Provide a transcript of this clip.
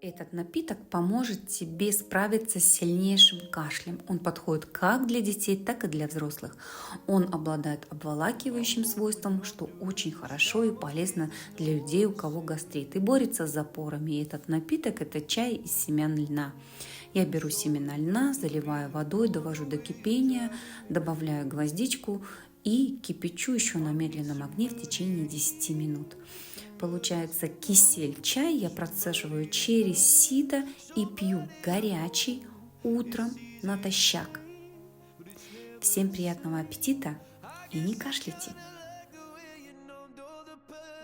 Этот напиток поможет тебе справиться с сильнейшим кашлем. Он подходит как для детей, так и для взрослых. Он обладает обволакивающим свойством, что очень хорошо и полезно для людей, у кого гастрит, и борется с запорами. И этот напиток – это чай из семян льна. Я беру семена льна, заливаю водой, довожу до кипения, добавляю гвоздичку и кипячу еще на медленном огне в течение 10 минут. Получается кисель-чай я процеживаю через сито и пью горячий утром натощак. Всем приятного аппетита и не кашляйте!